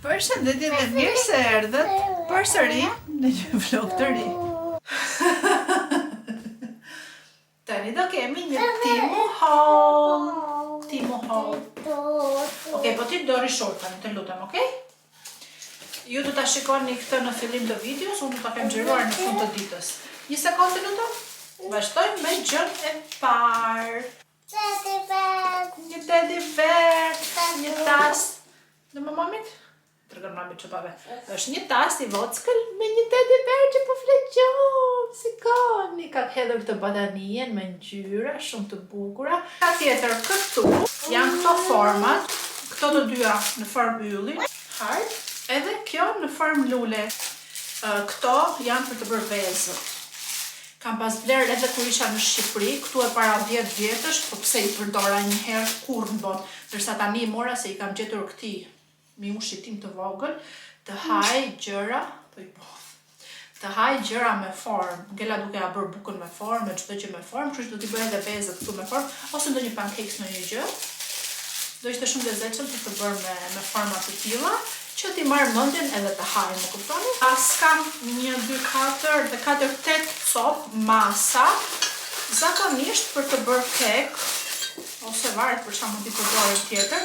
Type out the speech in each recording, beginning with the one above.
Përshëndetje dhe mirë se erdhët përsëri në një vlog të ri. Tani do kemi një Timu haul. Okej, po ti dori shortën, të lutem, okej? Ju do ta shikoni këtë në fillim të videos, unë do ta kem xhiruar në fund të ditës. Një sekondë të lutem. Vazhdojmë me gjën e parë. Një teddy bear, një tas. Në mamamit? Tërgën mami që pave. Është një tas i vockël me një teddy bear që po fleqon. Sikoni, ka hedhur këtë badanien me ngjyra shumë të bukura. Ka tjetër këtu, janë këto format, këto të dyja në formë ylli, hard, edhe kjo në formë lule. Këto janë për të bërë vezët. Kam pas bler edhe kur isha në Shqipëri, këtu e para 10 vjetësh, po pse i përdora një herë kur në botë, ndërsa tani mora se i kam gjetur këti mi ushitim të vogël, të haj gjëra, të haj gjëra me formë. Ngella duke ja bërë bukën me formë, me çdo gjë me formë, kështu që do t'i bëj edhe vezët këtu me formë, ose ndonjë pancakes në një gjë. Do ishte shumë lezetshëm të bërë me forma të tilla, që ti marrë mendjen edhe të haj, më kuptoni? As kam 1, 2, 4 dhe 4, 8 copë masa, zakonisht për të bërë kek, ose varet për çfarë mund t'i përdorim tjetër.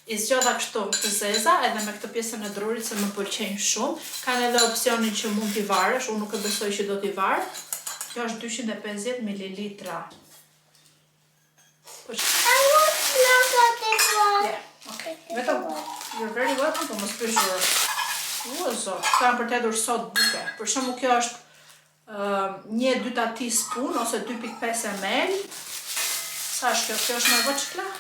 I zgjodha kështu të zeza edhe me këtë pjesën e drurit se më pëlqejnë shumë. Kanë edhe opsionin që mund t'i varësh, unë nuk e besoj që do t'i varë. Kjo është 250 ml. I want to look at this one. Yeah, okay. Vetëm, you're very welcome, po mos pyeshur. Zot, kanë për t'edhur sot buke. Për shembull kjo është 1/2 teaspoon ose 2.5 ml. Sa është kjo? Kjo është më voçkla?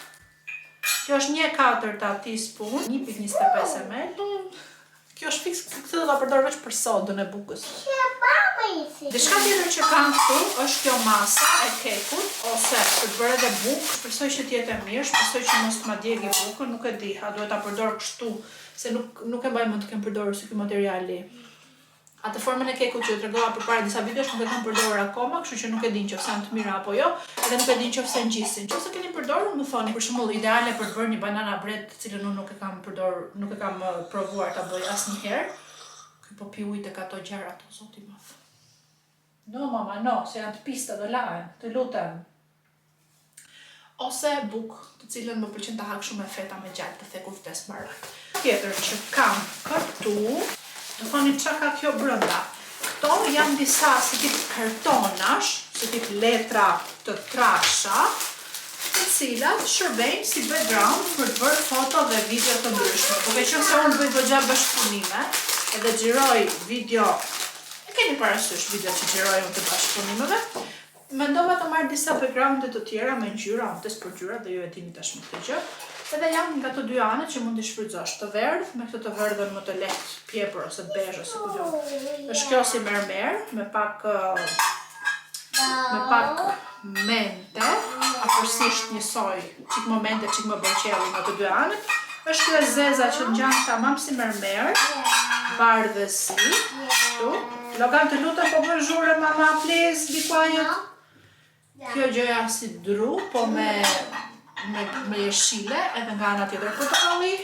Kjo është 1/4 teaspoon, 1.25 ml. Kjo është fiks, këtë do ta përdor vetëm për sodën e bukës. Diçka tjetër që kam këtu është kjo masa e kekut, ose për të bërë edhe bukë, shpresoj që t'jetë e mirë, shpresoj që mos t'ma djegi bukën, nuk e di, a duhet ta përdor kështu, se nuk e mbaj mend të kem përdorur si ky materiali. Atë formën e kekut që ju tregova përpara disa videosh nuk e kam përdorur akoma, kështu që nuk e di nëse janë të mira apo jo, edhe nuk e di nëse ngjisin. Nëse keni përdorur, më thoni, për shembull, ideale për të bërë një banana bread, të cilën unë nuk e kam përdorur, nuk e kam provuar ta bëj asnjëherë. Ky po pi ujë tek ato gjëra ato, zoti i madh. No mama, no, se janë të pista do lahen, të lutem. Ose bukë, të cilën më pëlqen ta hak shumë me feta me gjalp të thekur vdes marrë. Tjetër që kam këtu, do thoni çka ka kjo brenda. Këto janë disa si tip kartonash, si tip letra të trasha, të cilat shërbejnë si background për të bërë foto dhe video të ndryshme. Duke qenë se unë bëj goxha bashkëpunime, edhe xhiroj video, e keni parasysh video që xhiroj unë të bashkëpunimeve, mendova të marr disa backgrounde të tjera me ngjyra, unë tes për ngjyra dhe ju e dini tashmë këtë gjë. Edhe janë nga të dy anët që mund t'i shfrytëzosh, të verdh me këtë të verdhën më të lehtë, pjepër ose bezh ose ku diun. Është kjo si mermer me pak mente, afërsisht njësoj, çik më mente, çik më boqelli nga të dy anët. Është kjo zeza që ngjan tamam si mermer, bardhësi, kështu. Logan të lutem po bën zhure mama, please, be quiet. Kjo gjëja si dru, po me jeshile, edhe nga ana tjetër portokalli.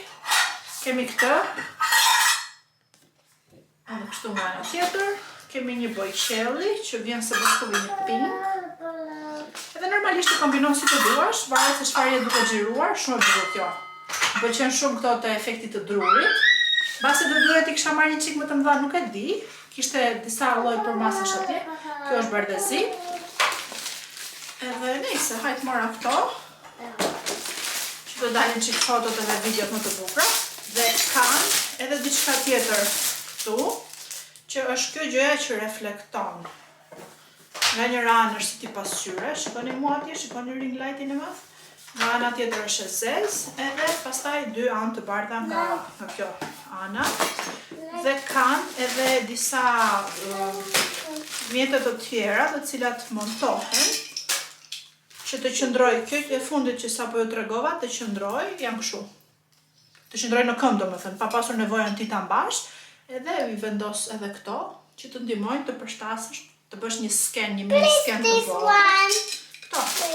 Kemi këtë. Edhe kështu nga ana tjetër. Kemi një boqelli që vjen se bashkovi një pink. Edhe normalisht e kombinon si të duash, varet se çfarë je duke xhiruar, shumë e bukur kjo. Më pëlqen shumë këto të efektit të drurit. Mbase do duhet i kisha marrë një çik më të mëdha, nuk e di. Kishte disa lloj përmasash atje. Kjo është bardhësi. Edhe nejse, hajt mora këto. Që do dalin qik fotot edhe videot më të bukura. Dhe kanë edhe diçka tjetër këtu, që është kjo gjëja që reflekton. Nga njëra anë është si tip pasqyre, shikoni mua atje, shikoni ring lightin e madh. Nga ana tjetër është e zezë, edhe pastaj dy anë të bardha nga kjo ana. Dhe kanë edhe disa mjete të tjera, të cilat montohen, që të qëndroj, kjo e fundit që sapo ju tregova, të qëndroj, janë kështu. Të qëndroj në këmbë, domethënë, pa pasur nevojën ti ta mbash, edhe i vendos edhe këto, që të ndihmojnë të përshtasësh, të bësh një sken, një mini sken të vogël. Këto. Okej,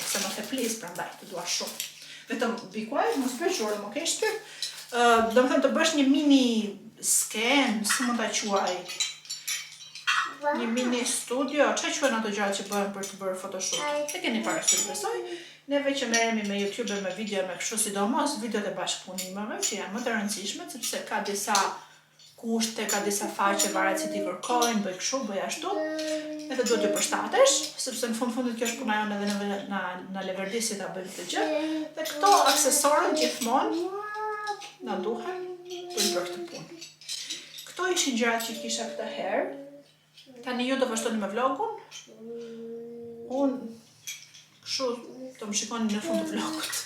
se më the please, prandaj, të dua shumë. Vetëm be quiet, mos bëj zhurmë, okay, shpirt? Do më thëmë të bësh një mini scan, si mund ta quaj? Një mini studio, që quhen ato gjërat që bëhen për të bërë photoshoot? E keni parasysh besoj. Neve që merremi me YouTube me video me kështu sidomos videot e bashkëpunimeve që janë më të rëndësishme sepse ka disa kushte, ka disa faqe varet si ti kërkojnë, bëj kështu, bëj ashtu. Edhe duhet të përshtatesh, sepse në fundit kjo është puna jonë edhe na leverdisi ta bëjmë këtë gjë. Dhe këto aksesorët gjithmonë na duhen për të bërë këtë punë. Këto ishin gjërat që kisha këtë herë. Tani ju do vazhdoni me vlogun. Unë kështu do më shikoni në fund të vlogut.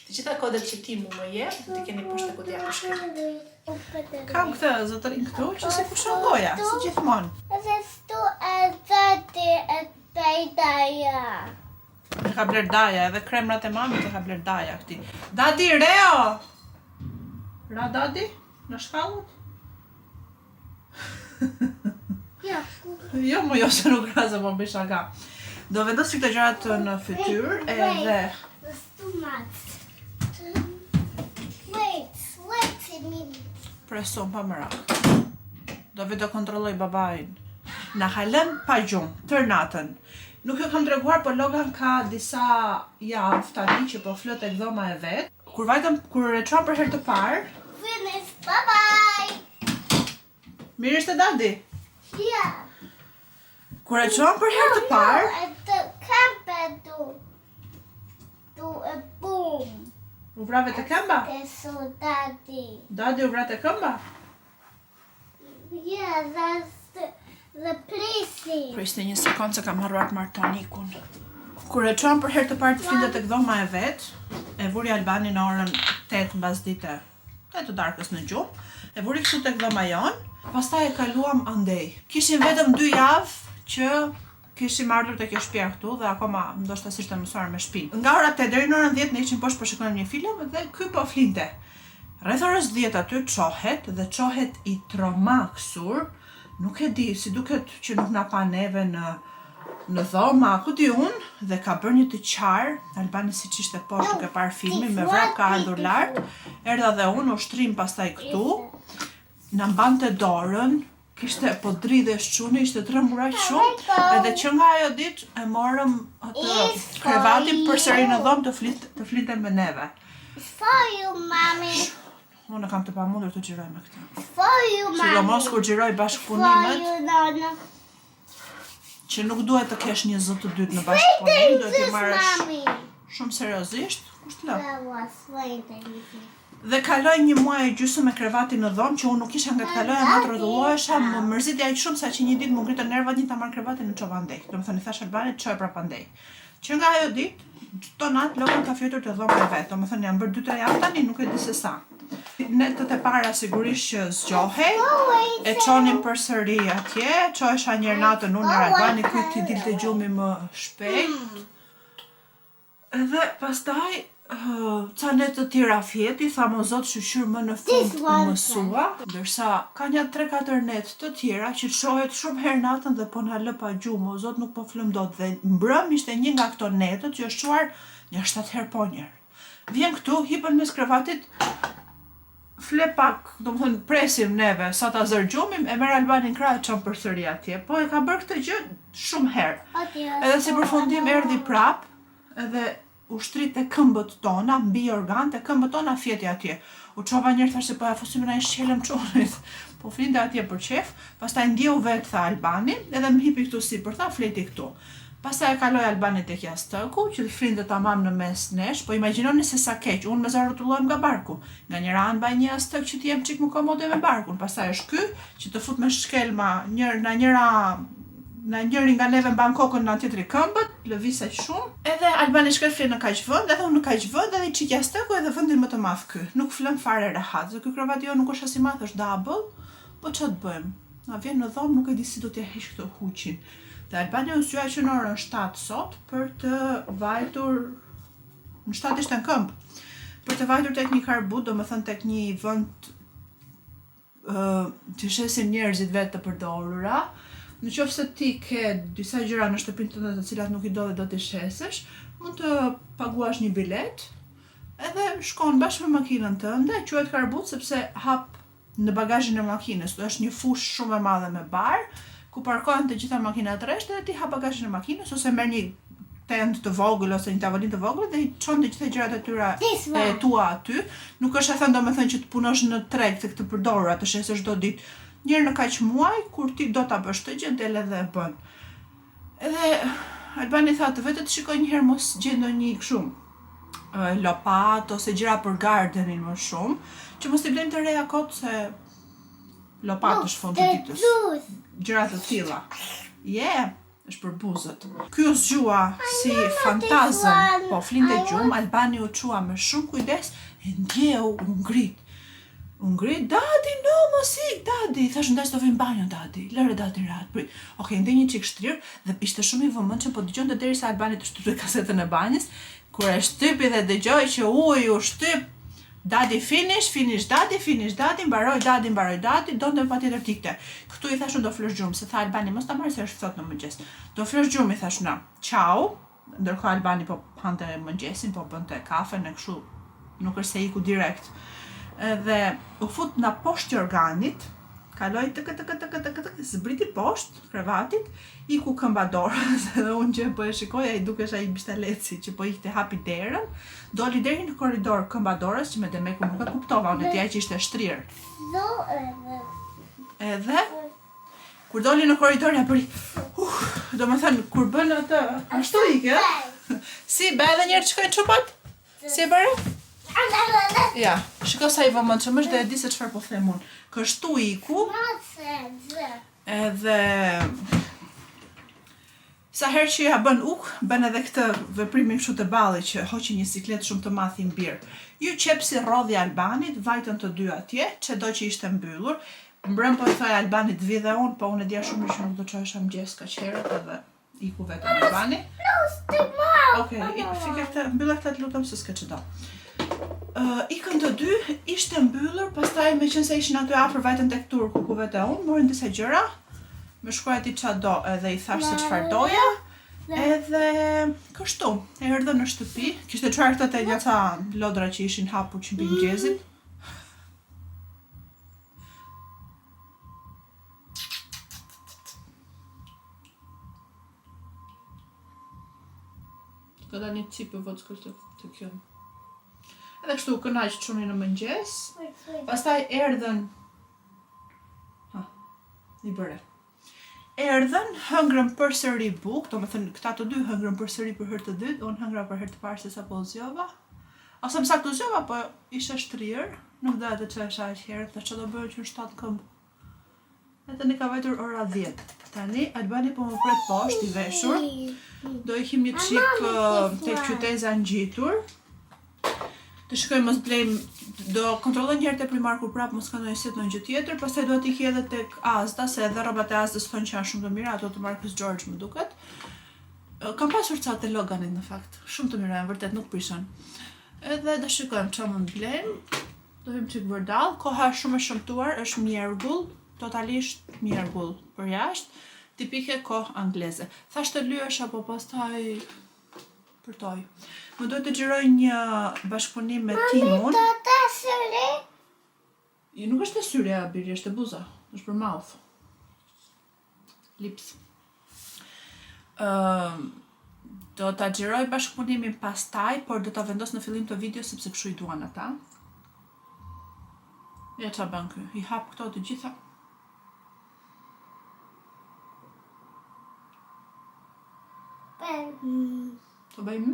Të gjitha kodet që ti mu më jep, do t'i keni poshtë ku t'ja përshkrim. Kam këtë zotërin këtu që si pushon goja, si gjithmonë. Edhe stu e zati e pejdaja. E ka bler Daja, edhe kremrat e mamit e ka bler Daja këti. Dadi, Reo! Ra Dadi? Në shkallët? Jo, më jo se nuk ra se më bëj shaka. Do vendos që këtë gjërat në fytyrë edhe... There's too much. Wait a minute. Preson pa më rak. Do vi do kontrolloj babain. Na halen pa gjumë, tër natën. Nuk jo kam treguar, por Logan ka disa javë tani që po flët e dhoma e vet. Kur e çon për herë të parë, Finish. Bye bye. mirë ishte Dadi. Yeah. Kur e çon për herë të parë, At the camper do a boom. u vrave të këmba. So daddy. Dadi u vra të këmba. Yeah, that's the placing. Priste një sekundë se kam harruar martonikun. Kur e çon për herë të parë të flindet tek dhoma e vet, e vuri Albani në orën 8 mbasdite, 8 të darkës në gjumë, e vuri kështu tek dhoma jon, pastaj e kaluam andej. Kishim vetëm 2 javë që kishim ardhur te kjo shtëpia këtu dhe akoma ndoshta ishte mësuar me shtëpinë. Nga ora 8 deri në orën 10 ne ishim poshtë për shikonim një film dhe ky po flinte. Rreth orës 10 aty çohet i tromaksur. Nuk e di, si duket që nuk na pa neve në dhoma, ku di unë, dhe ka bërë një të qarë, Albani si që ishte poshtë duke parë filmin, me vrap ka ardhur lartë, erdha dhe unë, ushtrim pastaj këtu, na mbante dorën, kishte po dridhe shquni, ishte trembur aq shumë, edhe që nga ajo ditë e morëm atë krevatin përsëri në dhomë të flinte me neve. It's for you, mommy. Unë kam të pamundur të xhiroj me këtë. For you, mommy. Sidomos kur xhiroj For bashkëpunimet, you, Nana. që nuk duhet të kesh një zë të dytë në bashkëpunim, duhet të marrësh Mommy. shumë seriozisht, kushtë lë. That was dangerous. Dhe kaloj një muaj e gjysmë me krevatin në dhomë, që unë nuk isha nga të kaloja, ma të rrotullohesha, më mërziti aq shumë sa që një ditë më ngritën nervat, një ta marr krevatin në çova ndej. Domethënë i thash Albanit çoj prapa ndej. Që nga ajo ditë, çdo natë Logan ka fjetur të dhoma e vet. Domethënë janë bërë 2-3 javë tani, nuk e di se sa. Netët e para sigurisht që zgjohej, e çonim përsëri atje, çohesha një herë natën unë në Albani, kujt t'i dilte gjumi më shpejt. Edhe pastaj ca net të tjera fjeti, tha mo zot shqyr më në fund u mësua, ndërsa ka një 3-4 net të tjera që çohet shumë herë natën dhe po na lë pa gjumë, o zot nuk po flëm dot dhe mbrëm ishte një nga këto netët që është çuar një 7 herë po njërë. Vjen këtu, hipen mes krevatit, fle pak, domethënë presim neve sa ta zërgjumim, e merr Albanin krah e çon përsëri atje. Po e ka bërë këtë gjë shumë herë. Edhe si përfundim erdhi prap, edhe ushtrit e këmbët tona, mbi organ të këmbët tona fjeti atje. U çova njërë thash se po ja fusim në shqelëm çunit. Po flinte atje për qef, pastaj ndjeu vetë tha Albani, edhe më hipi këtu sipër, tha fleti këtu. Pastaj e kaloi Albani tek jastëku, që flinte tamam në mes nesh, po imagjinoni se sa keq, unë me zarrotullohem nga barku. Nga njëra anë mbaj një jastëk që t'jem çik më komode me barkun, pastaj është ky që të fut me shkelma, na njëri nga neve mban kokën nga tjetri këmbët, lëviz aq shumë. Edhe Albani shkel flet në kaq vend, edhe unë në kaq vend, edhe i çik jastëku edhe vendin më të madh ky. Nuk flën fare rehat, se ky krevat jo nuk është as i madh, është double, po ç'a të bëjmë? Na vjen në dhomë, nuk e di si do t'ja heq këtë huqin. Dhe Albani u zgjuaj që në orën 7 sot për të vajtur, në 7 ishte në këmbë, për të vajtur tek një karbut, do më thënë tek një vend që shesin njerëzit vetë të përdorura. Në qoftë se ti ke disa gjëra në shtëpinë tënde të cilat nuk i do dhe do t'i shesësh, mund të paguash një bilet, edhe shkon bashkë me makinën tënde, quhet karbut sepse hap në bagazhin e makinës, është një fushë shumë e madhe me bar, ku parkohen të gjitha makinat rreshtë dhe ti hap bagazhin e makinës ose merr një tent të vogël ose një tavolinë të vogël dhe i çon të gjitha gjërat e tyra e tua aty. Nuk është e thënë domethënë që të punosh në treg të këtë përdorur atë shesë çdo ditë. Njërë në kaq muaj kur ti do ta bësh të gjë del edhe e bën. Edhe Albani tha të vetë të shikoj një herë mos gjej ndonjë kështu lopat ose gjëra për gardenin më shumë, që mos i blejmë të reja kot se lopat është fund të ditës. Gjëra të tilla. Është për buzët. Ky u zgjua si fantazëm, po flinte gjumë, Albani u çua me shumë kujdes, e ndjeu u ngrit, dadi, no, mos ik, dadi. Thash ndaj do vim banjo, dadi. Lëre dadi rat, prit. Okej, ndej një çik shtrir dhe ishte shumë i vëmendshëm, po dëgjonte derisa Albani të shtypte kasetën e banjës, kur e shtypi dhe dëgjoi që uji u shtyp. Dadi finish, dadi, mbaroj dadi, donte patjetër tikte. Këtu i thashun do flesh gjumë, se tha Albani mos ta marr se është thot në mëngjes. Do flesh gjumë, i thash na. Ciao. Ndërkohë Albani po hante mëngjesin, po bënte kafen e kështu. Nuk është se iku direkt. Edhe u fut na poshtë organit, kaloi zbriti poshtë krevatit, iku këmba dorës, edhe unë që po e shikoja i dukesh ai bishtaleci që po ikte hapi derën, doli deri në korridor këmba dorës që me demeku nuk e kuptova, unë tja që ishte shtrirë. Edhe kur doli në korridor ja bëri, domethënë kur bën atë, ashtu ike, si bë edhe njerë çka çopat? Si e bëre? Ja, shiko sa i vëmendshëm është dhe e di se çfarë po them unë. Kështu iku. Edhe sa herë që ja bën bën edhe këtë veprimin kështu të ballit që hoqi një siklet shumë të madh i mbir. Ju qep si rrodhi Albanit, vajtën të dy atje, çdo që ishte mbyllur. Mbrëm po i thoj Albanit vi dhe unë, po unë e dija shumë që nuk do çohesha mëngjes kaq herët edhe iku vetëm Albani. Okej, fike këtë, mbyllë këtë të lutem se s'ka çdo. Ikën të dy, ishte mbyllur, pastaj me qenë se ishin aty afër vajtën tek turku ku vete unë, morën disa gjëra, më shkruajti ç'a do edhe i thash se çfarë doja, edhe kështu, e erdhën në shtëpi, kishte çuar këto te gjaca lodra që ishin hapur që mbi mëngjesit. Ka dalë një cipë vockë të kjo. Edhe kështu kënaq çuni në mëngjes. Pastaj erdhën. I bëre. Erdhën, hëngrën përsëri bukë, domethënë këta të dy hëngrën përsëri për herë të dytë, unë hëngra për herë të parë se sapo zgjova. Ose më saktë zgjova, po ishte shtrirë, nuk doja të çohesha aq herët, tash ç'do bëj që 7 këmbë. Edhe ne ka vajtur ora 10. Tani Albani po më pret poshtë i veshur. Do ikim një çik tek qyteza ngjitur. Të shkojmë mos blejmë, do kontrolloj një herë te Primarku prap mos ka ndonjë set ndonjë gjë tjetër, pastaj duhet t'i edhe tek Asda, se edhe rrobat e Asdës thonë që janë shumë të mira, ato të Marcus George më duket. Kam pasur ca te Loganit në fakt, shumë të mira, vërtet nuk prishën. Edhe do shikojmë çfarë mund blejmë. Do vim çik vërdall, koha është shumë e shëmtuar, është mjergull, totalisht mjergull për jashtë, tipike kohë angleze. Thash të lyesha, po pastaj përtoj. Më duhet të xhiroj një bashkëpunim me timun. Nuk është e syre, Biri, është e buza. Është për mouth. Lips. Do ta xhiroj bashkëpunimin pastaj, por do ta vendos në fillim të videos sepse kështu i duan ata. Ja ç'a bën ky? I hap këto të gjitha. Të bëjmë?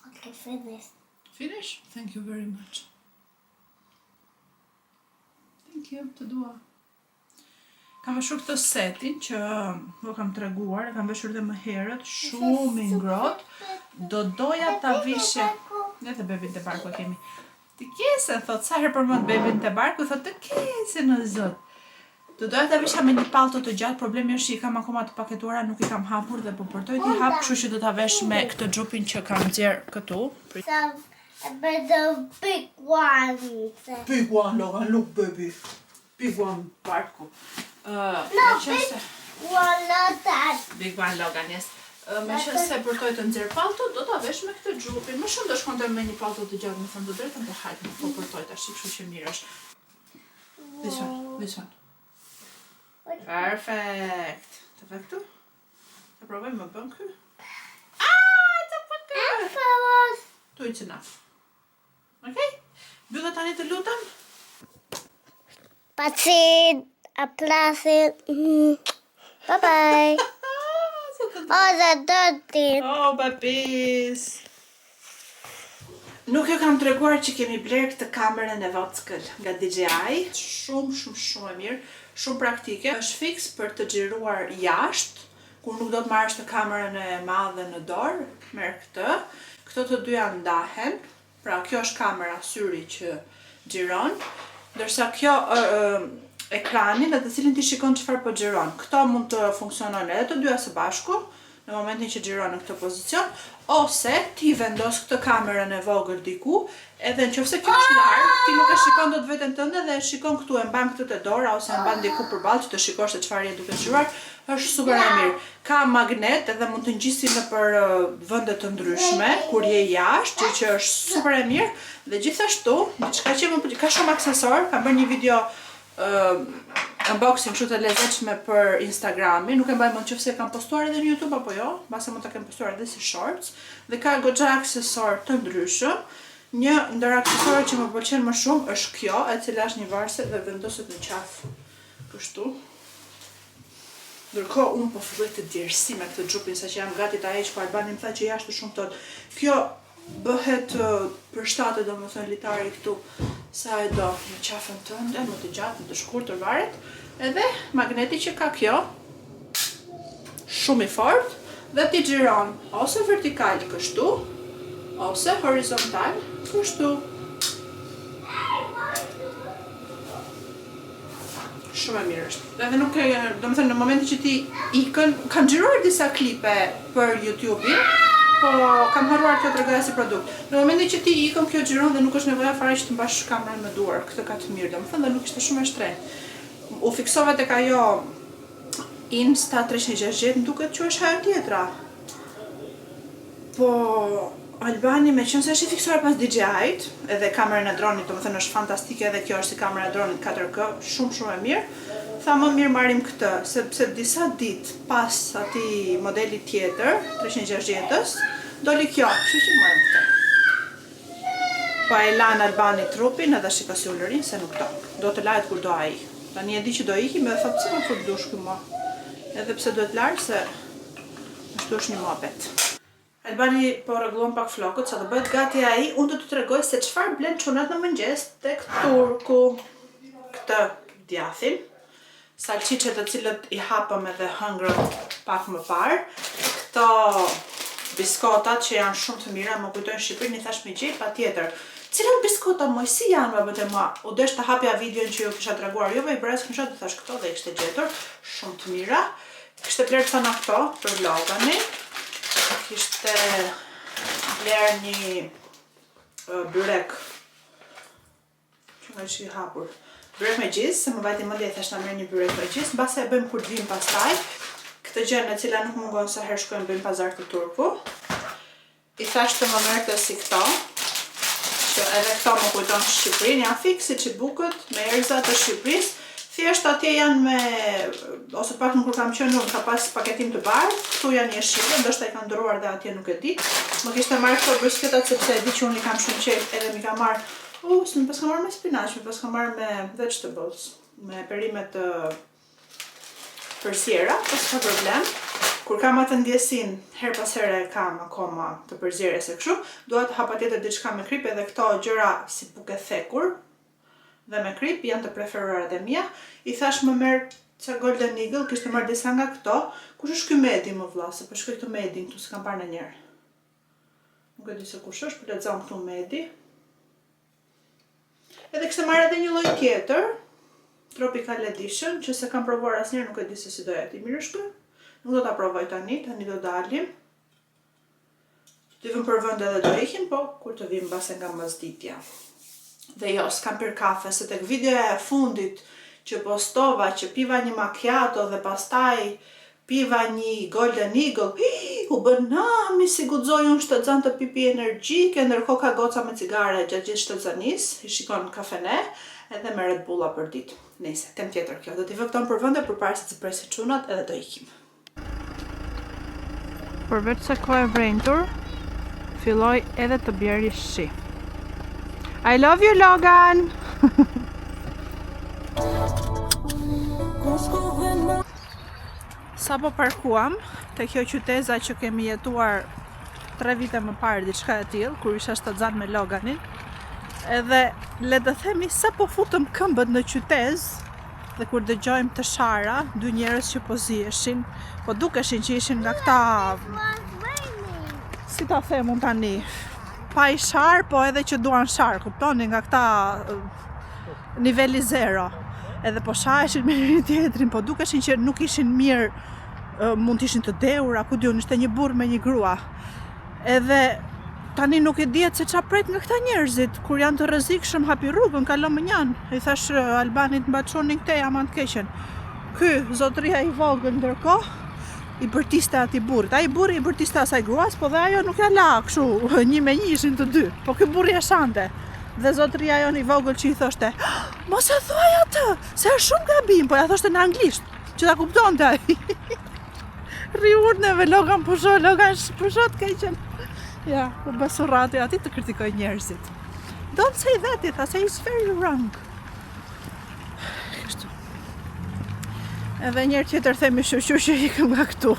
Okay, finish. Finish? Thank you very much. Thank you, të dua. Kam veshur këtë setin që më kam treguar, kam veshur dhe më herët, shumë i ngrohtë. Do doja ta vishe. Ne të bebin te barku e kemi. Të kese, thot, sa herë përmend bebin te barku, thot të kese në zot. Do doja ta visha me një pallto të gjatë, problemi është që i kam akoma të paketuara, nuk i kam hapur dhe po përtoj t'i hap, kështu që do ta vesh me këtë xhupin që kam nxjerr këtu. But the big ones. Big one, Logan, look baby. Big one, Bartku. No, big one, not that. Big one, Logan, yes. Me qënë se përtoj të nxerë palto, do ta vesh me këtë gjupin. Më shumë do shkonte me një palto të gjatë, më thënë të drejtën të hajtë, më po përtoj tash, kështu që mirë është. This one. Perfect. Të ve këtu? Të provoj më bën kë? Të bën kë! Tu it's enough. Okej? Byllë tani të lutem? Patsin, a plasin. Bye-bye. Oh, the dirty. Oh, babis. Nuk ju kam treguar që kemi bler këtë kamerën e Vockël nga DJI. Shumë e mirë, shumë praktike. Është fiks për të xhiruar jashtë, kur nuk do të marrësh të kamerën e madhe në dorë, merr këtë. Këto të dyja ndahen. Pra kjo është kamera syri që xhiron, ndërsa kjo ekrani në të cilin ti shikon çfarë po xhiron. Këto mund të funksionojnë edhe të dyja së bashku në momentin që xhiron në këtë pozicion, ose ti vendos këtë kamerën e vogël diku, edhe nëse kjo është larg, ti nuk e shikon dot veten tënde dhe e shikon këtu, e mban këtë te dora ose e mban diku përballë që të shikosh se çfarë je duke xhiruar, është super e mirë. Ka magnet edhe mund të ngjisi nëpër vende të ndryshme kur je jashtë, që është super e mirë, dhe gjithashtu, diçka që më pëlqen, ka shumë aksesor, kam bërë një video unboxing kështu të lezetshme për Instagramin, nuk e mbaj mend nëse e kam postuar edhe në YouTube apo jo, mbase mund ta kem postuar edhe si shorts, dhe ka goxha aksesor të ndryshëm. Një ndër aksesorët që më pëlqen më shumë është kjo, e cila është një varse dhe vendoset në qafë. Kështu. Ndërkohë unë po filloj të djersi me këtë xhupin, saqë jam gati ta heq, po Albani më tha që jashtë shumë tot. Kjo bëhet përshtatet domethënë litari këtu sa e do në qafën tënde, më të gjatë, më të shkurtër varet, edhe magneti që ka kjo, shumë i fortë, dhe ti xhiron ose vertikal kështu, ose horizontal kështu. Shumë e mirë është. Edhe nuk e, domethënë në momentin që ti ikën, kam xhiruar disa klipe për YouTube-in, po kam harruar të tregoj si produkt. Në momentin që ti ikën kjo xhiron dhe nuk është nevoja fare që të mbash kamerën me duar, këtë ka të mirë, domethënë dhe nuk ishte shumë e shtrenjtë. U fiksova tek ajo Insta360, më duket që është ajo tjetra. Po Albani me qënë se është i fiksuar pas DJI-t, edhe kamerën e dronit, domethënë është fantastike, edhe kjo është si kamera e dronit 4K, shumë e mirë. Tha më mirë marrim këtë, sepse disa ditë pas atij modeli tjetër, 360-s, doli kjo, kështu që marrim këtë. Po e lan Albani trupin edhe shiko si ulërin se nuk do. Do të lahet kur do ai. Tani e di që do ikim edhe thotë pse më fut dush ky mua. Edhe pse duhet larg se ashtu është një muhabet. Albani po rregullon pak flokët, sa do bëhet gati ai, unë do t'ju tregoj se çfarë blen çunat në mëngjes tek Turku. Këtë djathin, salçiçet të cilët i hapëm edhe hëngrëm pak më parë. Këto biskotat që janë shumë të mira, më kujtojnë Shqipërinë, i thash me gjej patjetër. Cilat biskota moj si janë më bëte mua? U desh të hapja videon që ju kisha treguar juve, i bëra screenshot, thash këto dhe i kishte gjetur, shumë të mira. Kishte bler thona këto për Loganin. Kishte bler një byrek që nga që i hapur. Byrek me gjizë, se më vajti mendje thash ta merr një byrek me gjizë, mbase e bëjmë kur vim pastaj. Këtë gjë në cila nuk mungon sa herë shkojmë bëjmë pazar të Turku. I thash të më merrte si këto, që edhe këto më kujton Shqipërinë, janë fiksi që bukët me erza të Shqipërisë. Thjesht atje janë me, ose pak nuk kur kam qenë unë, ka pas paketim të bardhë, këtu janë jeshile, ndoshta i kanë ndëruar dhe atje nuk e di. Më kishte marrë këto brusketat sepse e di që unë i kam shumë qejf, edhe mi ka marrë, s'mi pas ka marrë me spinach, mi pas ka marrë me vegetables, me perimet përsjera, pas ka problem. Kur kam atë ndjesin, her pas here kam akoma të përzierjes e kështu, dua të hap patjetër diçka me krip, edhe këto gjëra si buke thekur dhe me krip janë të preferuar edhe mia. I thash më merr ca Golden Eagle, kishte marrë disa nga këto. Kush është ky Medi më vlla, se po shkoj këtu Medin këtu s'kam parë ndonjëherë. Nuk e di se kush është, po lexon këtu Medi. Edhe kishte marrë edhe një lloj tjetër, Tropical Edition, që se kam provuar asnjëherë, nuk e di se si do jetë. I mirë është ky? Nuk do ta provoj tani do dalim. Të vim për vend edhe do ikim, po kur të vim base nga mëzditja. Dhe jo, s'kam pirë kafe, se tek videoja e fundit që postova që piva një macchiato dhe pastaj piva një Golden Eagle, u bën nami si guxoj unë shtëxan të pipi energjike, ndërkohë ka goca me cigare gjatë gjithë shtëxanis, i shikon kafene edhe me Red Bulla për ditë. Nëse, tem tjetër kjo, do t'i vë këto në përvende përpara se të presi çunat edhe do ikim. Përveç se ko e vrentur, filloj edhe të bjeri shi. I love you, Logan! Sa po parkuam te kjo qyteza që kemi jetuar 3 vite më parë, diçka e tillë, kur isha shtazan me Loganin. Edhe le të themi sa po futëm këmbët në qytezë dhe kur dëgjojmë të shara, 2 njerëz që po ziheshin, po dukeshin që ishin nga këta, si ta them unë tani, pa i shar, po edhe që duan shar, kuptoni, nga këta niveli 0. Edhe po shaheshin me njëri tjetrin, po dukeshin që nuk ishin mirë, mund të ishin të deura, ku diun, ishte një burr me një grua. Edhe tani nuk e dihet se ç'a pret nga këta njerëzit, kur janë të rrezikshëm hapi rrugën, kalon më njan. I thash Albanit mbaçonin këtej aman të keqen. Ky zotëria i vogël ndërkohë i bërtiste atij burrit. Ai burri i bërtiste asaj gruas, po dhe ajo nuk ja la kështu 1 me 1 ishin të dy. Po ky burri e shante. Dhe zotëria jon i vogël që i thoshte, mos e thuaj atë, se është shumë gabim, po ja thoshte në anglisht, që ta kuptonte ai. Rri urneve, Logan pusho, Logan pusho të keqen. Ja, u besurrati ati të kritikoj njerëzit. Don't say that, I say it's very wrong. Kështu. Edhe njerë tjetër themi shoqë që ikëm nga këtu.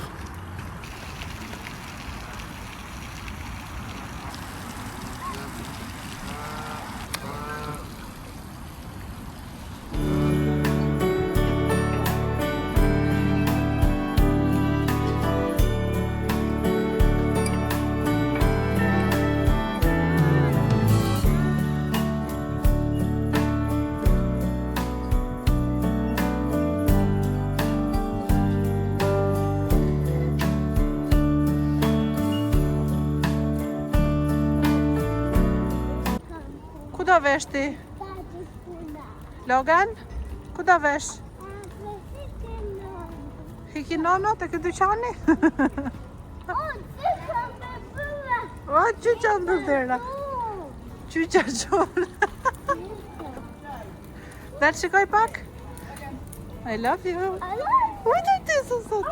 Ku do vesh ti? Logan? Ku do vesh? Hiki nono te këtë dyqani? O, qyqa në dërdera. Qyqa qonë. Dhe të shikoj pak? I love you. Ujtë ti sësot.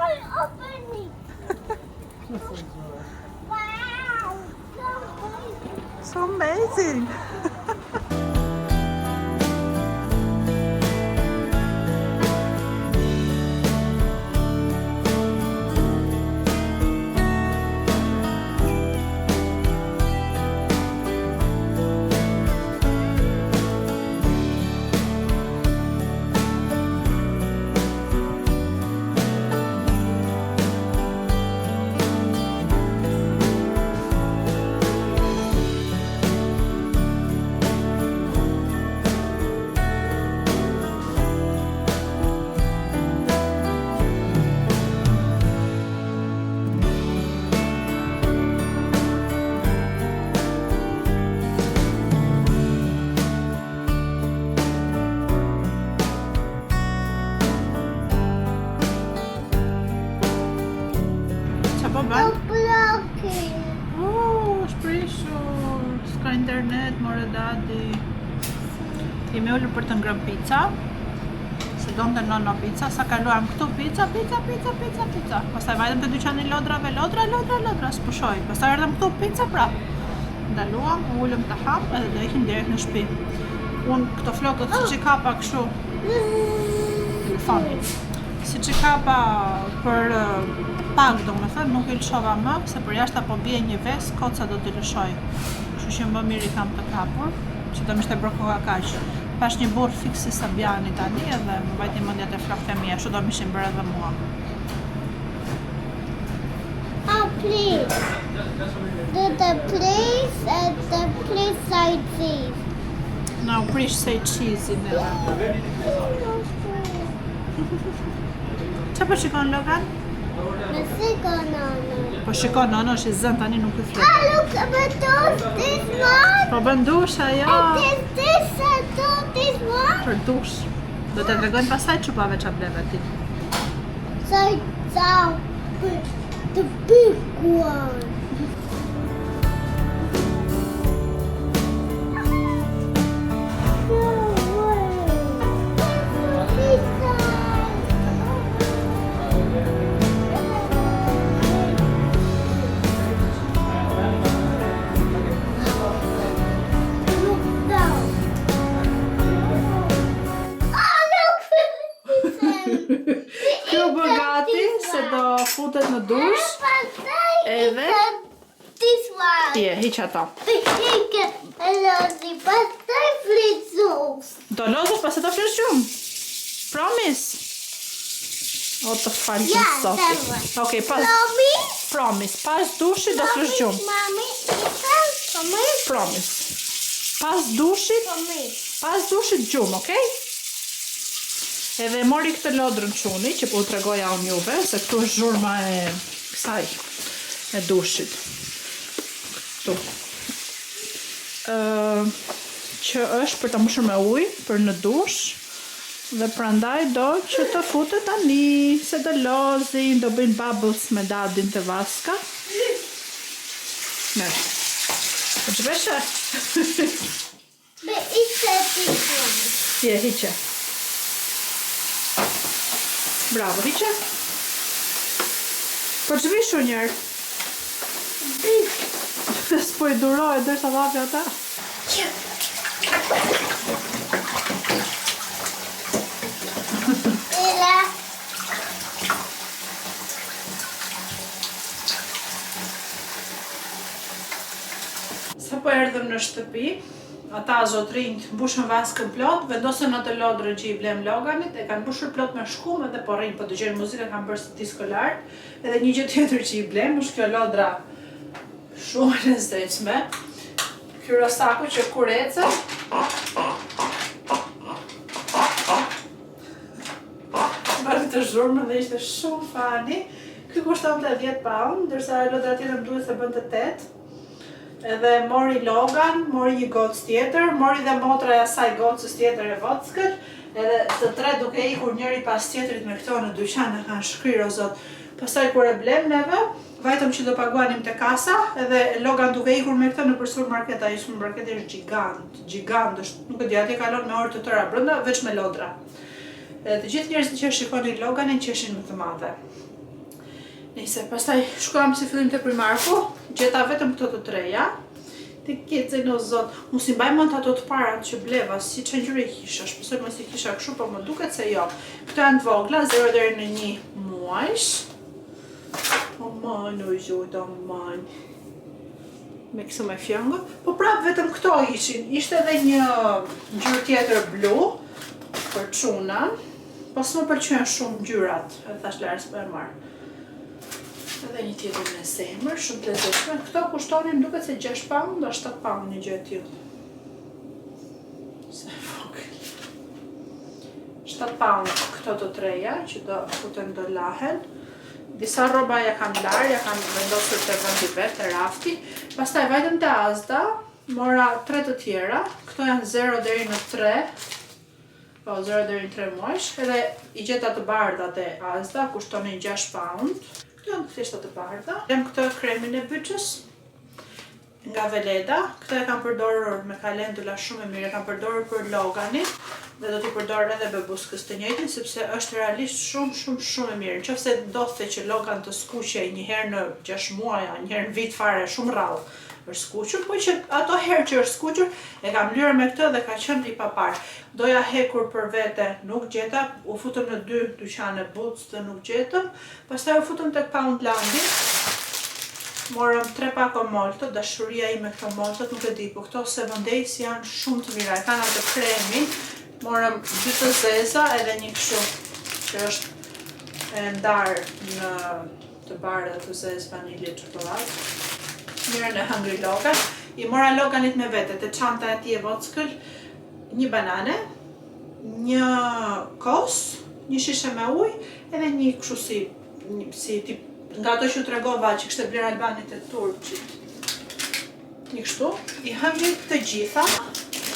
So amazing. Shpreshur, s'ka internet, more dadi. Jemi ullur për të ngrënë pizza. Se donte nono pizza, sa kaluam këtu pizza. Pastaj vajtëm te dyqani lodrave, lodra, s'pushoj. Pastaj erdhëm këtu pizza prap. Ndaluam, ullëm të hap edhe do ikim direkt në shtëpi. Unë këto flokët siç i kapa kështu. Telefoni. Siç i kapa për pak, domethënë nuk i lëshova më, se për jashtë apo bie një ves, koca do t'i lëshoj. Kështu që më mirë i kam të kapur, që do m'ishte bërë koha kaq. Pash një burr fiks si Sabiani tani edhe më vajti mendja te flokët e mia, kështu do m'ishin bërë edhe mua. Oh, please. The please and the please say cheese. No, please say cheese in there. Qa po shikon Logan? Me shiko nana. Po shiko, nana është i zënë tani nuk i flet. Look, but this one. Po bën dush ajo. This one. Për dush. Do të tregojnë pastaj çupave ç'a bleve ti. So the big one. Kjo bë gati se do futet në dush. Edhe This one. je, hiq ato. Do lozët pas e do flesh gjumë. Promise. O të falë që sot. Okej, pas promise. Pas dushit do flesh gjumë. Promise. Pas dushit gjumë, okej? Edhe mori këtë lodrën çuni që po u tregoja unë juve, se këtu është zhurma e kësaj e dushit. Këtu. Që është për ta mbushur me ujë për në dush dhe prandaj do që të futet tani, se do lozin, do bëjnë bubbles me dadin të vaska. Merë. Po që beshe? Je, hiqe. Bravo, hiqe. Po që vishu njerë? S'po i duroj, dërsa vapi ata. Sa po erdhëm në shtëpi, ata zotrinjt mbushën vaskën plot, vendosën atë lodrën që i blem Loganit, e kanë mbushur plot me shkum edhe po rrinj, po dëgjojnë muzikën, kanë bërë si disco lart. Edhe një gjë tjetër që i blem është kjo lodra shumë e lezetshme. Ky rosaku që kur ecën bëri të zhurmën dhe ishte shumë fani. Ky kushtonte 10 pound, ndërsa lodra tjetër më duhet se bënte 8. Edhe mori Logan, mori një gocë tjetër, mori dhe motra e asaj gocës tjetër e vockët, edhe të tre duke ikur njëri pas tjetrit me këto në dyqan e kanë shkrirë o zot. Pastaj kur e blem neve, vajtëm që do paguanim te kasa, edhe Logan duke ikur me këto në përsur marketa, ishë më marketi është gjigant, është, nuk e di, atje kalon me orë të tëra brenda, veç me lodra. Edhe të gjithë njerëzit që shikonin Loganin qeshin më të madhe. Nise, pastaj shkuam si fillim te Primarku, gjeta vetëm këto të treja. Të kecën o zot, mos i mbaj mend ato të parat që bleva, si çfarë ngjyre kisha, shpresoj mos i kisha kështu, por më duket se jo. Këto janë të vogla, 0 deri në 1 muajsh. O man, o zot, o man. Me këso me fjangë, po prap vetëm këto ishin. Ishte edhe një ngjyrë tjetër blu për çuna, po s'më pëlqyen shumë ngjyrat, e thash Lara s'po e marr. Edhe një tjetër me zemër, shumë të lezetshme. Këto kushtonin duket se 6 pound, a 7 pound një gjë e tillë. Se vogël. 7 pound këto të treja, që do futen do lahen. Disa rroba ja kanë larë, ja kanë vendosur te vendi vet, te rafti. Pastaj vajtëm te Asda, mora 3 të tjera. Këto janë 0 deri në 3. Po 0 deri në 3 muajsh. Edhe i gjeta të bardha te Asda, kushtonin 6 pound. Këto janë thjeshta të bardha. Jem këtë kremin e byçës nga Veleda. Këtë e kam përdorur me kalendula shumë e mirë, e kam përdorur për Loganin dhe do t'i përdor edhe bebuskës të njëjtin, sepse është realisht shumë e mirë. Nëse ndodhte që Logan të skuqej një herë në 6 muaj, një herë në vit fare, shumë rrallë është skuqur, po që ato herë që është skuqur e kam lyer me këtë dhe ka qenë i papar. Doja hekur për vete, nuk gjeta, u futëm në 2 dyqane Boots dhe nuk gjetëm, pastaj u futëm tek Poundlandi. Morëm 3 pako molto, dashuria ime këto moltot, nuk e di, po këto 7 Days janë shumë të mira, e kanë atë kremin. Morëm 2 të zeza edhe një kështu që është e ndarë në të bardha të zezë vanilje çokoladë. Mirën e Hungry Logan. I mora Loganit me vete, te çanta e tij e vockël, një banane, një kos, një shishe me ujë, edhe një kështu si si tip nga ato që u tregova që kishte bler Albanit e Turqit. Një kështu, i hëngri të gjitha,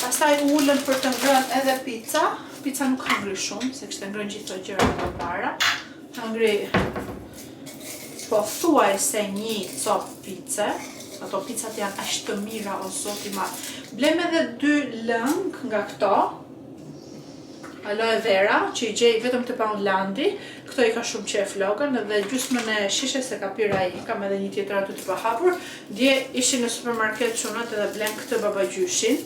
pastaj u ulën për të ngrënë edhe pica. Pica nuk hëngri shumë, se kishte ngrënë gjithë të gjëra më para. Hëngri po thuaj se një copë pice. Ato picat janë aq të mira o zoti i madh. Blem edhe 2 lëng nga këto. Aloe vera, që i gjej vetëm të Poundlandi. Këto i ka shumë qef Logan dhe gjysmën e shishe se ka pirë ai. Kam edhe një tjetër aty të pahapur. Dje ishin në supermarket çunat edhe blem këtë babagjyshin.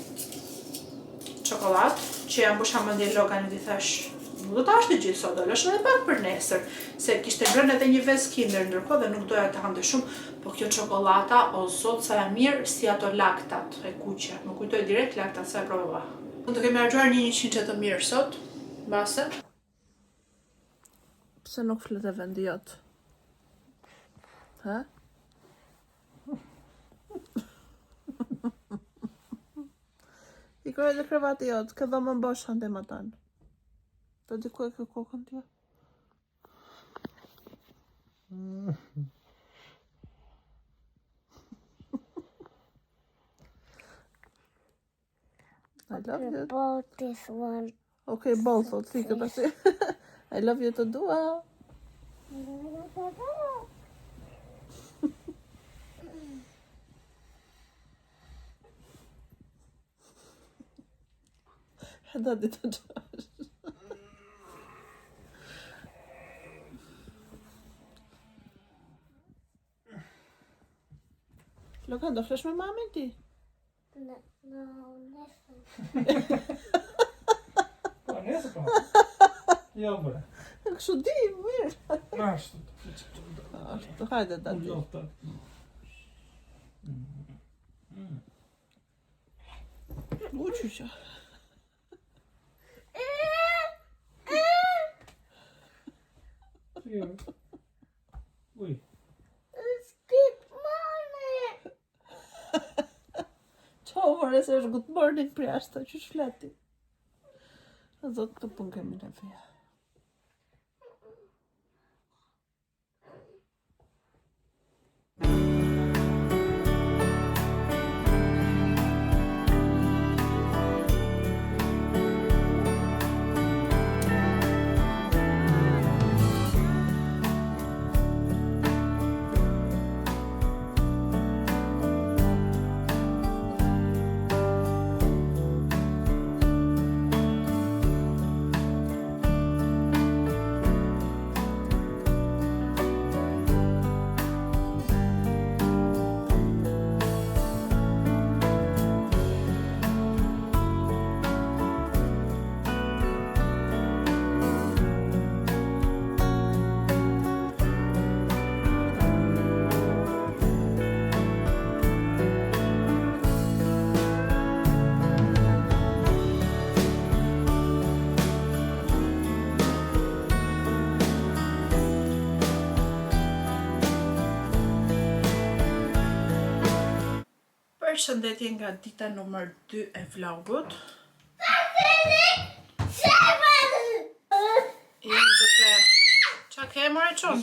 Çokoladë, që jam busha mendje Loganit i thash, nuk do ta hash të gjithë sot, do lësh edhe pak për nesër, se kishte ngrënë edhe një vezë Kinder ndërkohë dhe nuk doja të hante shumë, po kjo çokolata o zot sa e mirë si ato laktat e kuqe. Më kujtoi direkt laktat sa e provova. Mund të kemi harxuar një 100 të mirë sot, mbase. Pse nuk flet e vendi jot? Ha? I kërë edhe krevati jot, ke dhe më mbosh hande më tanë. Të di ku e kjo kokën tja? I love you. Both this one. Okay, both, o të thikë të si. I love you të dua. Da di të gjash. Logan, do flesh me mamin ti? No, nesër. Po, nesër po. Jo, bre. Kështu di, mirë. Ashtu. Hajde, da di. Uqyqa. Uj. Good morning. Qo, more, se është good morning për jashtë, që shfleti. A zot të pun kemi në fja. Përshëndetje nga dita numër 2 e vlogut. Jam duke... Qa ke more qonë?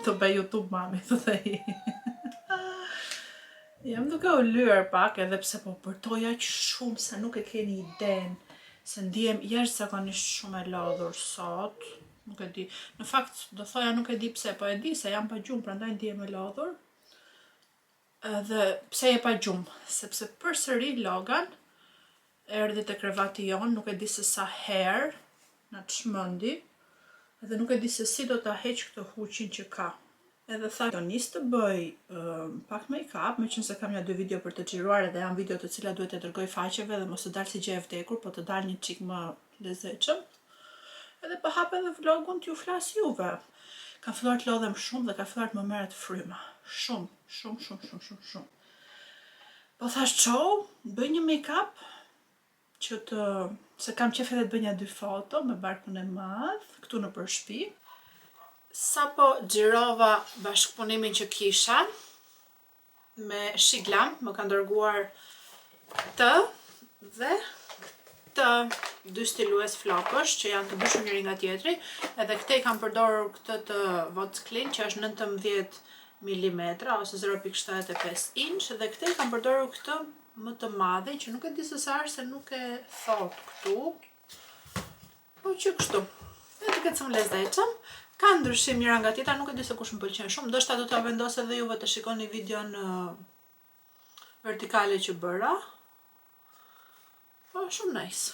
Të bëj YouTube mami, të dhe i. Jam duke u lyer pak edhe pse po përtoja që shumë se nuk e keni iden. Se ndihem jashtëzakonisht shumë e lodhur sot. Nuk e di. Në fakt, do thoja nuk e di pse, po e di se jam pa gjumë, prandaj ndihem e lodhur. Dhe pse e pa gjumë? Sepse përsëri Logan erdhi te krevati jon, nuk e di se sa herë, na çmendi, edhe nuk e di se si do ta heq këtë huqin që ka. Edhe tha, do nis të bëj pak make-up, meqense kam ja 2 video për të xhiruar edhe janë video të cilat duhet të dërgoj faqeve dhe mos të dalë si gjë e vdekur, po të dalë një çik më lezetshëm. Edhe pa hap edhe vlogun t'ju flas juve. Ka filluar të lodhem shumë dhe ka filluar të më merret fryma. Shumë. Po thash çau, bëj një make-up që të... se kam qef edhe të bëj një 2 foto me barkun e madh këtu nëpër shtëpi. Sapo xhirova bashkëpunimin që kisha me Shiglam, më ka dërguar këtë dhe këtë. dy stilues flokësh që janë të mbyshur njëri nga tjetri, edhe këtej kam përdorur këtë të Vox-Clean që është 19 mm ose 0.75 inch dhe këtej kam përdorur këtë më të madhe që nuk e di se sa është se nuk e thot këtu. Po që kështu. Edhe këtë së më lezetshëm. Ka ndryshim njëra nga tjetra, nuk e di se kush më pëlqen shumë. Ndoshta do ta vendos edhe juve të shikoni videon vertikale që bëra. Po shumë nice.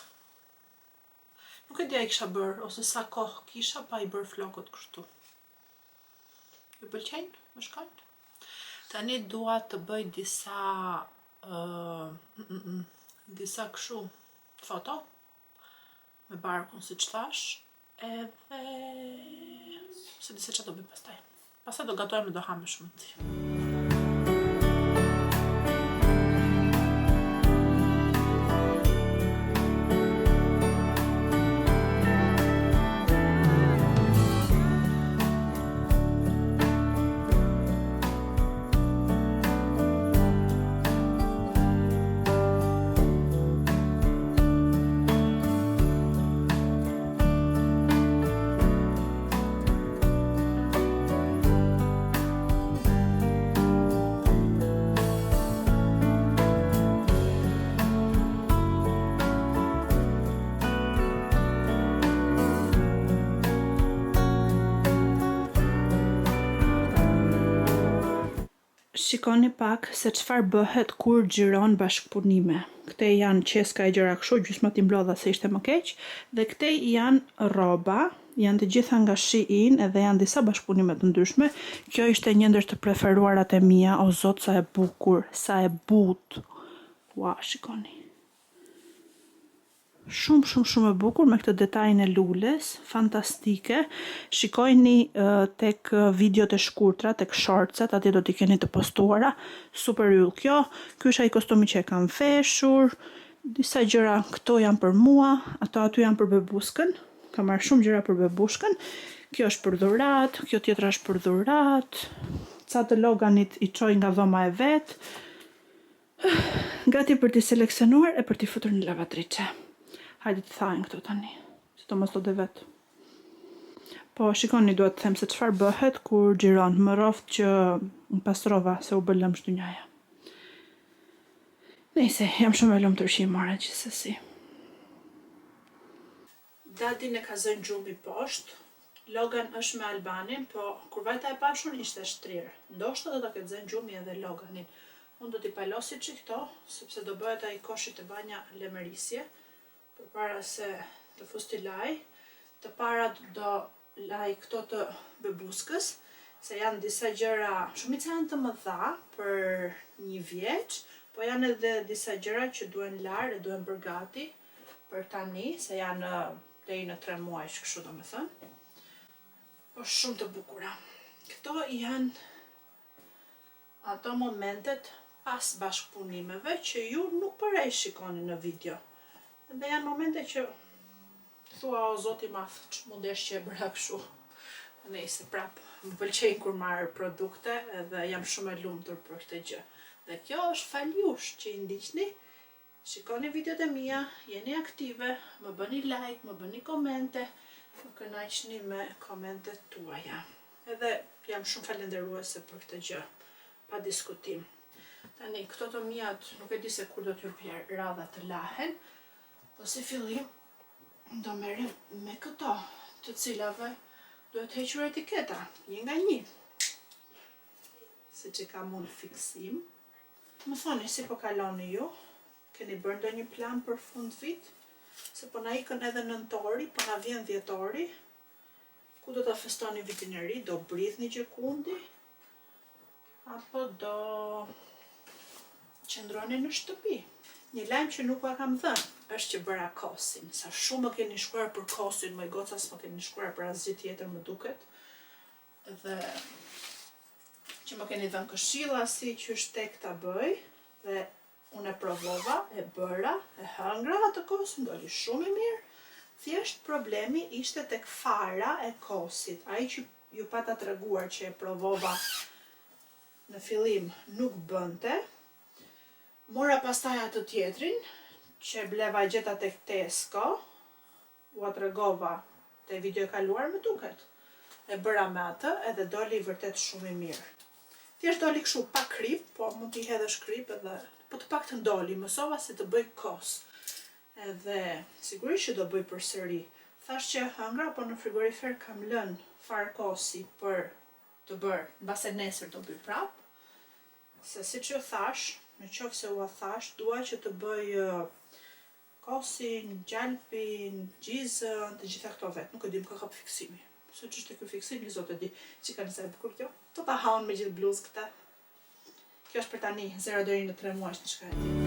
Nuk e di a i kisha bërë, ose sa kohë kisha pa i bërë flokët kështu. Ju pëlqejnë? Më shkojnë? Tani dua të bëj disa kështu foto me barkun siç thash, edhe se di se çfarë do bëj pastaj. Pastaj do gatojmë, do ham më shumë. Shikoni pak se çfarë bëhet kur xhiron bashkëpunime. Këte janë qeska e gjëra kështu, gjysma ti mblodha se ishte më keq, dhe këte janë rroba, janë të gjitha nga Shein edhe janë disa bashkëpunime të ndryshme. Kjo ishte një ndër të preferuarat e mia, o zot sa e bukur, sa e butë. Ua, shikoni. Shumë e bukur me këtë detajin e lules, fantastike. Shikojni tek videot e shkurtra, tek shortset, atje do t'i keni të postuara. Super yll kjo. Ky është ai kostumi që e kam veshur. Disa gjëra këto janë për mua, ato aty janë për bebuskën. Kam marrë shumë gjëra për bebushkën. Kjo është për dhurat, kjo tjetra është për dhurat. Ca të loganit i çoj nga dhoma e vet. Gati për t'i seleksionuar e për t'i futur në lavatriçe. Hajde të thajnë këto tani, si të mos do dhe vetë. Po, shikoni, duhet të them se çfarë bëhet kur xhiron. Më roft që më pastrova se u bëllëm shtynjaja. Nëse, jam shumë e lumtur që i marrë gjithsesi. Dadin e ka zënë gjumi poshtë. Logan është me Albanin, po kur vajta e pashun ishte shtrirë. Ndoshta do ta ketë zënë gjumi edhe Loganin. Unë do t'i palosi që këto, sepse do bëhet ai koshit e banja lemerisje. Për para se të fusti laj, të parat do laj këto të bebuskës, se janë disa gjëra, shumica janë të mëdha për një vjeç, po janë edhe disa gjëra që duhen larë e duhen bërë gati për tani, se janë deri në 3 muajsh, kështu do me thënë. Po shumë të bukura. Këto janë ato momentet pas bashkëpunimeve që ju nuk përrej shikoni në video. Dhe janë momente që thua o zoti madh, që mundesh që e bëra kështu. Nëse prap, më pëlqejnë kur marr produkte edhe jam shumë e lumtur për këtë gjë. Dhe kjo është fal jush që i ndiqni. Shikoni videot e mia, jeni aktive, më bëni like, më bëni komente, më kënaqni me komentet tuaja. Edhe jam shumë falenderuese për këtë gjë, pa diskutim. Tani, këto të mijat, nuk e di se kur do t'ju bjerë radha të lahen, po si fillim, do merrim me këto, të cilave duhet hequr etiketa, një nga një. Se që kam unë fiksim. Më thoni si po kaloni ju, keni bërë ndonjë plan për fund vit, se po na ikën edhe nëntori, po na vjen dhjetori, ku do ta festoni vitin e ri, do bridhni gjekundi, apo do qëndroni në shtëpi. Një lajm që nuk pa kam dhënë, është që bëra kosin. Sa shumë më keni shkruar për kosin, më i goca s'më keni shkruar për asgjë tjetër më duket. Dhe që më keni dhënë këshilla si që shtek ta bëj, dhe unë e provova, e bëra, e hëngra atë kosin, doli shumë i mirë. Thjesht problemi ishte tek fara e kosit. Ai që ju pata treguar që e provova në fillim nuk bënte. Mora pastaj atë tjetrin, që bleva gjeta tek Tesco, ua tregova te video e kaluar më duket. E bëra me atë edhe doli vërtet shumë i mirë. Thjesht doli kështu pa krip, po mund t'i hedhësh krip edhe po të paktën doli, mësova si të bëj kos. Edhe sigurisht që do bëj përsëri. Thash që hëngra, po në frigorifer kam lënë fare kosi për të bërë, mbase nesër do bëj prap. Se siç ju thash, në qoftë se ua thash, dua që të bëj kosin, gjalpin, gjizën, të gjitha këto vetë. Nuk e di më ka kap fiksimi. Se që është ky fiksim, një zotë e di që ka nëse e bukur kjo. Do ta haun me gjithë bluzë këta. Kjo është për tani, 0 deri në 3 muaj në shka e di.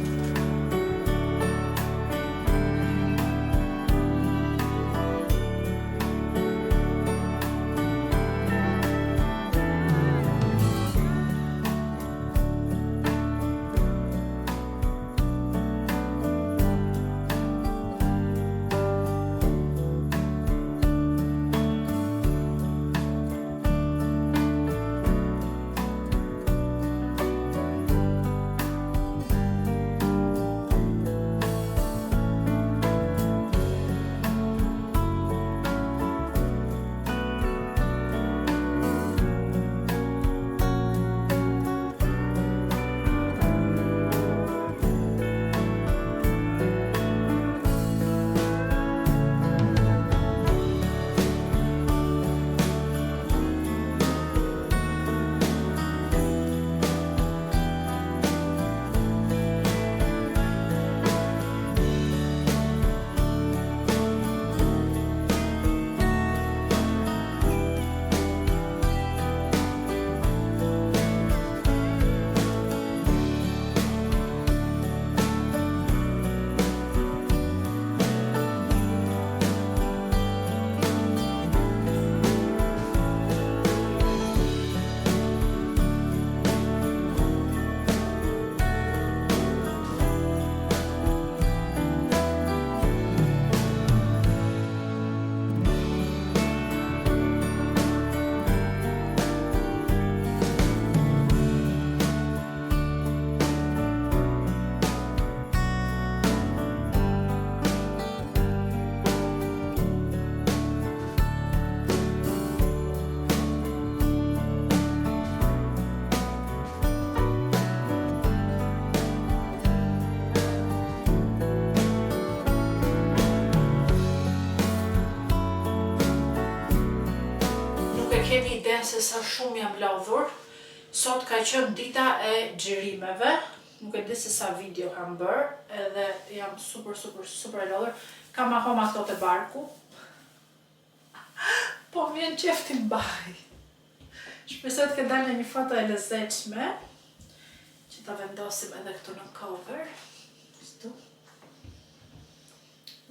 Keni ide se sa shumë jam lodhur. Sot ka qenë dita e xhirimeve. Nuk e di se sa video kam bërë, edhe jam super e lodhur. Kam akoma ato te barku. Po vjen qef t'i mbaj. Shpresoj të dalë një foto e lezetshme, që ta vendosim edhe këtu në cover. Kështu.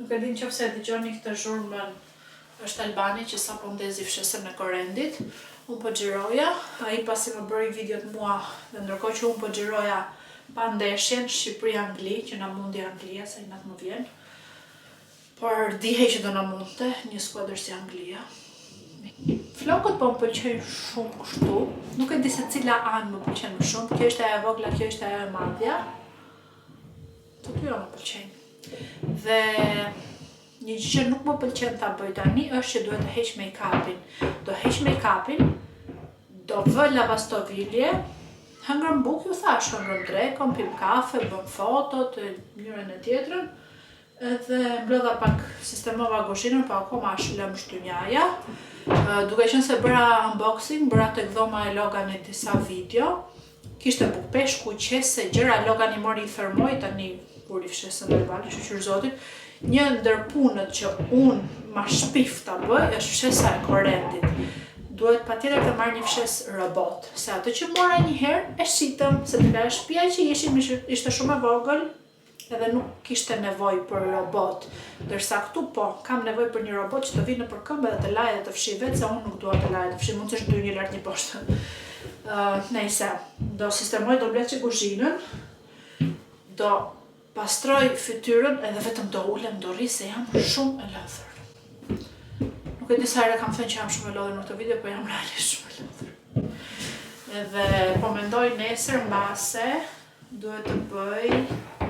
Nuk e di nëse e dëgjoni këtë zhurmën. Është Albani që sa po ndezi fshesën e Korrendit. Unë po xhiroja, ai pasi më bëri videot mua, dhe ndërkohë që unë po xhiroja pa ndeshjen Shqipëri-Angli, që na mundi Anglia, sa i natë më vjen. Por dihej që do na mundte një skuadër si Anglia. Flokët po më pëlqejnë shumë kështu. Nuk e di se cila anë më pëlqen më shumë. Kjo është ajo e vogla, kjo është ajo e madhja. Të dyra më pëlqejnë. Dhe një gjë që nuk më pëlqen ta bëj tani është që duhet të heq make-upin. Do heq make-upin, do vë lavastovilje, hëngrëm buk, ju thash, hëngrëm drekon, pim kafe, bëm fotot, njërën e tjetrën, edhe mblodha pak sistemova guzhinën, pa akoma është lëmë shtynjaja. Duke qenë se bëra unboxing, bëra tek dhoma e Logani disa video, kishte buk peshku, qese, gjëra, Logani mori i fermoj, tani kur i fshesën e Albani, shqyr zotit. Një ndër punët që unë ma shpif ta bëj është fshesa e Korrendit. Duhet patjetër të marr një fshesë robot, se atë që mora një herë e shitëm, se të nga shtëpia që ishte shumë e vogël, edhe nuk kishte nevojë për robot. Ndërsa këtu po, kam nevojë për një robot që të vinë nëpër këmbë dhe të lajë dhe të fshi vetë, se unë nuk dua të lajë dhe të fshi, mund të është 2 një lart një poshtë. Nejse, do sistemoj, do mbledh që kuzhinën, do pastroj fytyrën edhe vetëm do ulem, do rri se jam shumë e lodhur. Nuk e di sa herë kam thënë që jam shumë e lodhur në këtë video, po jam realisht shumë e lodhur. Edhe po mendoj nesër mbase duhet të bëj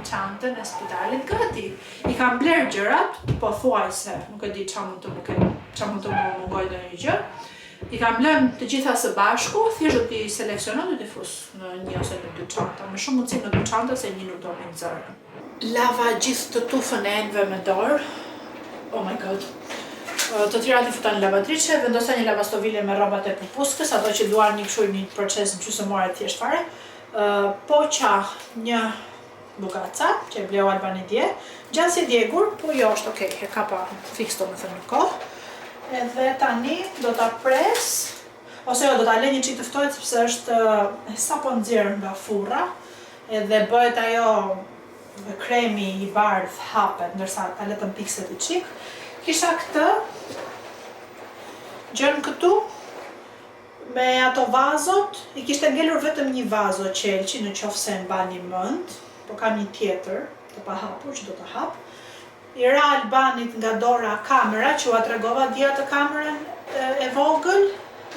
çantën e spitalit gati. I kam bler gjërat, po thuaj se nuk e di çfarë mund të më mungoj ndonjë gjë. I kam lënë të gjitha së bashku, thjesht do t'i seleksionoj dhe t'i fus në një ose në dy çanta. Me shumë mundësi në dy çanta se një nuk do me nxjerrë. Lava gjithë të tufën e enëve me dorë. Oh my god. Të tjerat i futa në lavatriçe, vendosa një lavastovile me rrobat e pupuskës, ato që duan një proces gjysmore të thjesht fare. Poqa një bugaca, që e bleu Albani dje. Gjatë si djegur, po jo është okej, e ka pa fix do me thënë në kohë. Edhe tani do ta pres, ose jo do ta lë një çik të ftohet sepse është sapo nxjerr nga furra, edhe bëhet ajo kremi i bardh hapet, ndërsa ta lë të mpikset i çik. Kisha këtë gjën këtu me ato vazot, i kishte ngelur vetëm një vazo qelçi në qoftë se mbani mend, po kam një tjetër të pahapur që do ta hap. I ra Albanit nga dora kamera, që ua tregova dje atë kamerën e vogël,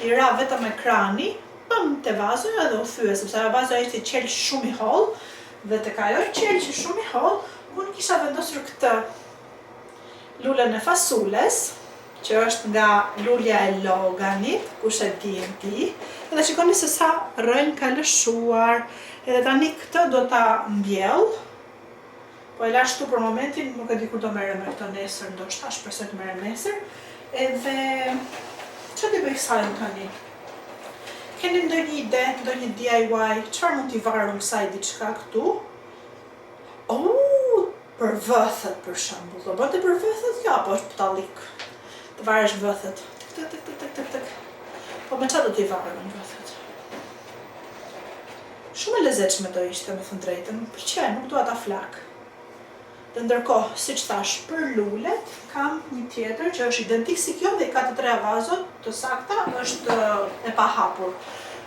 i ra vetëm ekrani, pëm te vazo edhe u thye, sepse ajo vazo ishte qelç shumë i holl, dhe tek ajo qelç shumë i holl, unë kisha vendosur këtë lulën e fasules, që është nga lulja e Loganit, kush e di, edhe shikoni se sa rënjë ka lëshuar, edhe tani këtë do ta mbjell. Po e lash këtu për momentin, nuk e di kur do merrem me këtë nesër, ndoshta shpresoj të merrem nesër. Edhe çfarë do bëj kësaj tani? Keni ndonjë ide, ndonjë DIY, çfarë mund t'i varrum kësaj diçka këtu? Për vëthet për shembull. Do bëte për vëthet? Ja, po është ptallik. Të varesh vëthet. Tik. Po me çfarë do t'i varrum vëthet? Shumë e lezetshme do ishte, me thënë drejtën. Pëlqej, nuk dua ta flak. Dhe ndërkohë, siç thash, për lulet kam një tjetër që është identik si kjo dhe i ka të treja vazot të sakta, është e pahapur.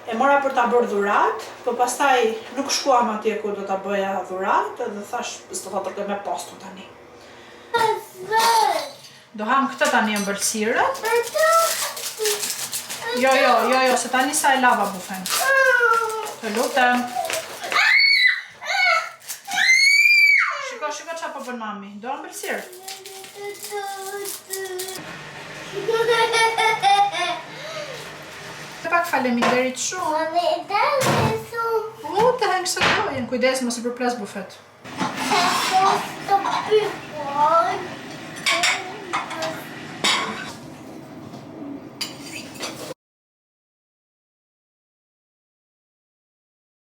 E mora për ta bërë dhurat, po pastaj nuk shkuam atje ku do ta bëja dhurat, edhe thash, s'do ta tërkoj me postun tani. Do ham këtë tani ëmbëlsirët. Jo, se tani sa e lava bufen. Të lutem. Shiko qa po bën mami, do ëmbëlsirë? Pak faleminderit shumë. Të hengë së dojën, kujdes mos i përplas bufet.